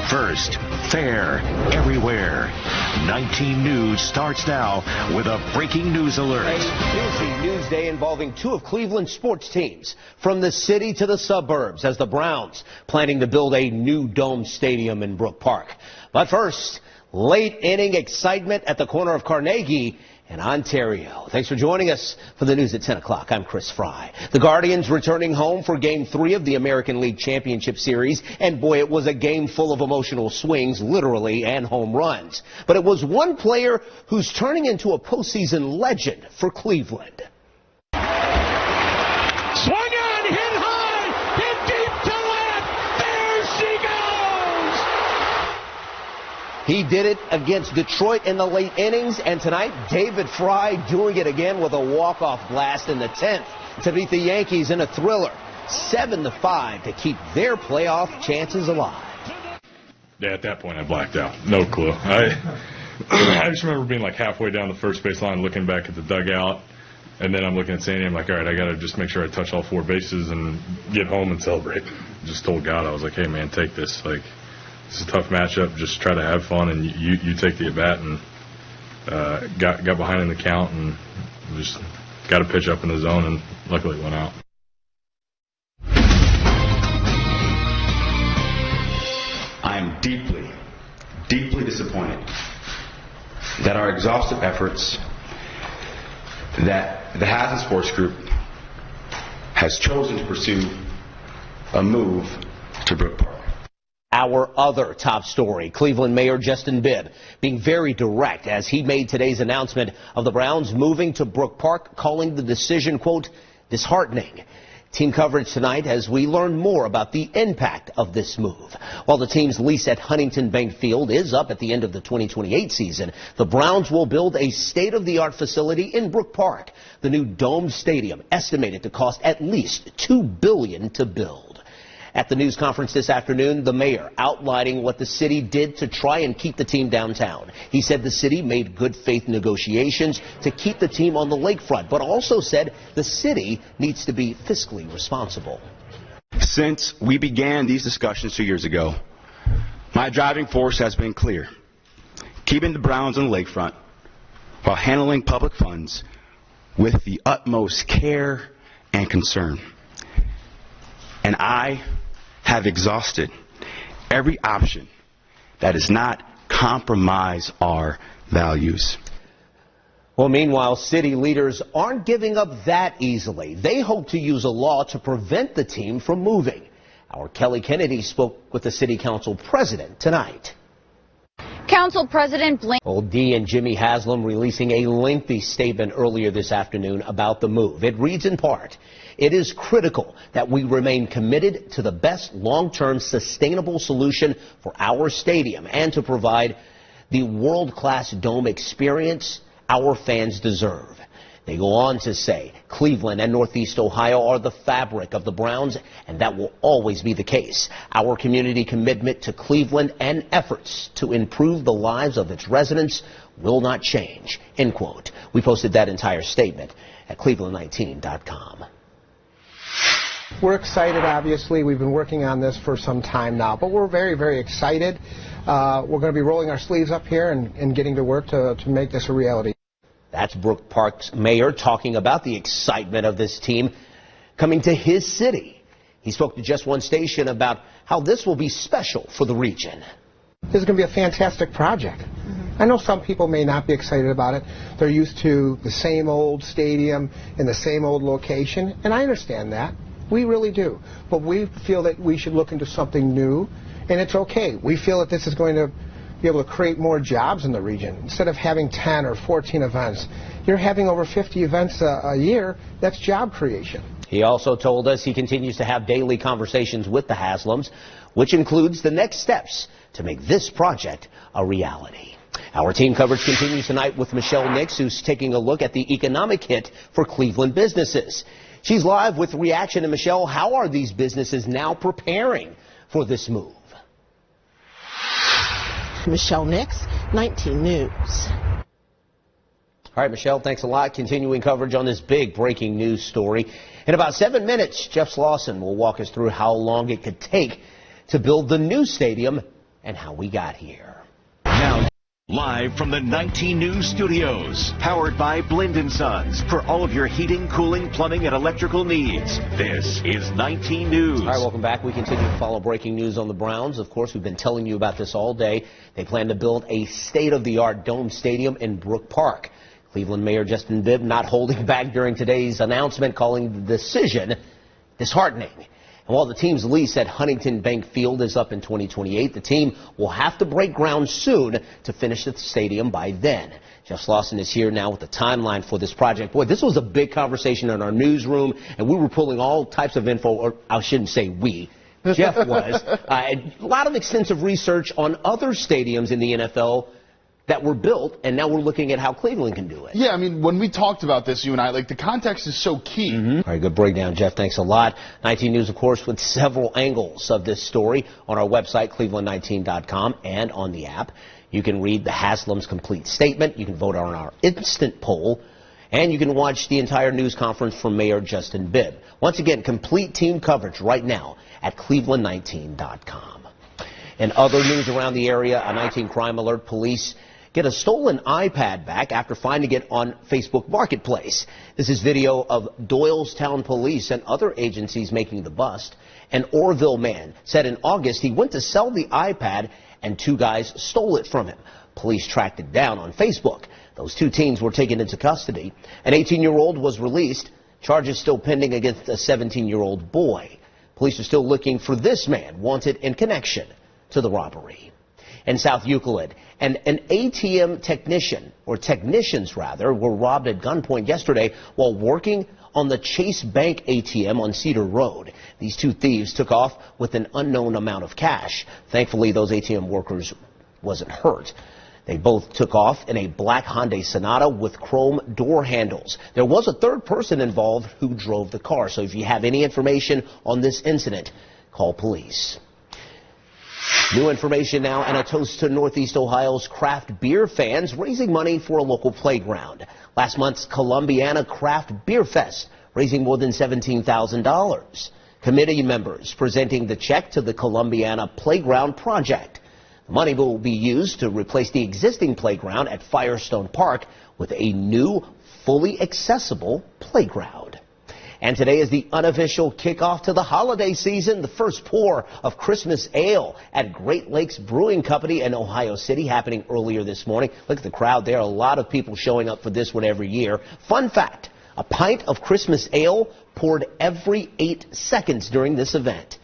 First, fair, everywhere. 19 News starts now with a breaking news alert. A busy news day involving two of Cleveland's sports teams, from the city to the suburbs, as the Browns planning to build a new dome stadium in Brook Park. But first, late inning excitement at the corner of Carnegie in Ontario. Thanks for joining us for the news at 10 o'clock. I'm Chris Frye. The Guardians returning home for Game 3 of the American League Championship Series. And boy, it was a game full of emotional swings, literally, and home runs. But it was one player who's turning into a postseason legend for Cleveland. Swung on, hit high, hit deep to left. There she goes. He did it against Detroit in the late innings, and tonight, David Frye doing it again with a walk-off blast in the 10th to beat the Yankees in a thriller, 7-5 to keep their playoff chances alive. Yeah, at that point I blacked out. No clue. I just remember being like halfway down the first base line, looking back at the dugout, and then I'm looking at Sandy. I'm like, all right, I got to just make sure I touch all 4 bases and get home and celebrate. Just told God, I was like, hey man, take this. Like, it's a tough matchup. Just try to have fun, and you take the at-bat, and got behind in the count, and just got a pitch up in the zone, and luckily it went out. I am deeply, deeply disappointed that our exhaustive efforts, that the Haslam Sports Group has chosen to pursue a move to Brook Park. Our other top story, Cleveland Mayor Justin Bibb being very direct as he made today's announcement of the Browns moving to Brook Park, calling the decision, quote, disheartening. Team coverage tonight as we learn more about the impact of this move. While the team's lease at Huntington Bank Field is up at the end of the 2028 season, the Browns will build a state-of-the-art facility in Brook Park. The new dome stadium estimated to cost at least $2 billion to build. At the news conference this afternoon, the mayor outlining what the city did to try and keep the team downtown. He said the city made good faith negotiations to keep the team on the lakefront, but also said the city needs to be fiscally responsible. Since we began these discussions 2 years ago, my driving force has been clear: keeping the Browns on the lakefront while handling public funds with the utmost care and concern. And I have exhausted every option that does not compromise our values. Well, meanwhile, city leaders aren't giving up that easily. They hope to use a law to prevent the team from moving. Our Kelly Kennedy spoke with the city council president tonight. Council President Old D and Jimmy Haslam releasing a lengthy statement earlier this afternoon about the move. It reads in part, it is critical that we remain committed to the best long-term sustainable solution for our stadium and to provide the world-class dome experience our fans deserve. They go on to say Cleveland and Northeast Ohio are the fabric of the Browns, and that will always be the case. Our community commitment to Cleveland and efforts to improve the lives of its residents will not change, end quote. We posted that entire statement at cleveland19.com. We're excited, obviously. We've been working on this for some time now, but we're very, very excited. We're going to be rolling our sleeves up here and getting to work to make this a reality. That's Brook Park's mayor talking about the excitement of this team coming to his city. He spoke to Just One Station about how this will be special for the region. This is going to be a fantastic project. I know some people may not be excited about it. They're used to the same old stadium in the same old location, and I understand that. We really do. But we feel that we should look into something new, and it's okay. We feel that this is going to be able to create more jobs in the region. Instead of having 10 or 14 events, you're having over 50 events a year. That's job creation. He also told us he continues to have daily conversations with the Haslams, which includes the next steps to make this project a reality. Our team coverage continues tonight with Michelle Nix, who's taking a look at the economic hit for Cleveland businesses. She's live with reaction. And Michelle, how are these businesses now preparing for this move? Michelle Nix, 19 News. All right, Michelle, thanks a lot. Continuing coverage on this big breaking news story. In about 7 minutes, Jeff Slauson will walk us through how long it could take to build the new stadium and how we got here. Now, live from the 19 News studios, powered by Blind & Sons, for all of your heating, cooling, plumbing, and electrical needs. This is 19 News. All right, welcome back. We continue to follow breaking news on the Browns. Of course, we've been telling you about this all day. They plan to build a state-of-the-art dome stadium in Brook Park. Cleveland Mayor Justin Bibb not holding back during today's announcement, calling the decision disheartening. And while the team's lease at Huntington Bank Field is up in 2028, the team will have to break ground soon to finish the stadium by then. Jeff Slauson is here now with the timeline for this project. Boy, this was a big conversation in our newsroom, and we were pulling all types of info, or I shouldn't say we. Jeff was. A lot of extensive research on other stadiums in the NFL that were built, and now we're looking at how Cleveland can do it. Yeah, I mean, when we talked about this, you and I, like, the context is so key. All right, good breakdown, Jeff. Thanks a lot. 19 News, of course, with several angles of this story on our website, cleveland19.com, and on the app. You can read the Haslam's complete statement. You can vote on our instant poll, and you can watch the entire news conference from Mayor Justin Bibb. Once again, complete team coverage right now at cleveland19.com. In other news around the area, a 19 crime alert. Police get a stolen iPad back after finding it on Facebook Marketplace. This is video of Doylestown Police and other agencies making the bust. An Orville man said in August he went to sell the iPad and two guys stole it from him. Police tracked it down on Facebook. Those two teens were taken into custody. An 18-year-old was released. Charges still pending against a 17-year-old boy. Police are still looking for this man wanted in connection to the robbery. In South Euclid, and an ATM technician, or technicians rather, were robbed at gunpoint yesterday while working on the Chase Bank ATM on Cedar Road. These two thieves took off with an unknown amount of cash. Thankfully, those ATM workers wasn't hurt. They both took off in a black Hyundai Sonata with chrome door handles. There was a third person involved who drove the car. So if you have any information on this incident, call police. New information now, and a toast to Northeast Ohio's craft beer fans raising money for a local playground. Last month's Columbiana Craft Beer Fest raising more than $17,000. Committee members presenting the check to the Columbiana Playground Project. The money will be used to replace the existing playground at Firestone Park with a new, fully accessible playground. And today is the unofficial kickoff to the holiday season. The first pour of Christmas ale at Great Lakes Brewing Company in Ohio City happening earlier this morning. Look at the crowd there. A lot of people showing up for this one every year. Fun fact, a pint of Christmas ale poured every 8 seconds during this event.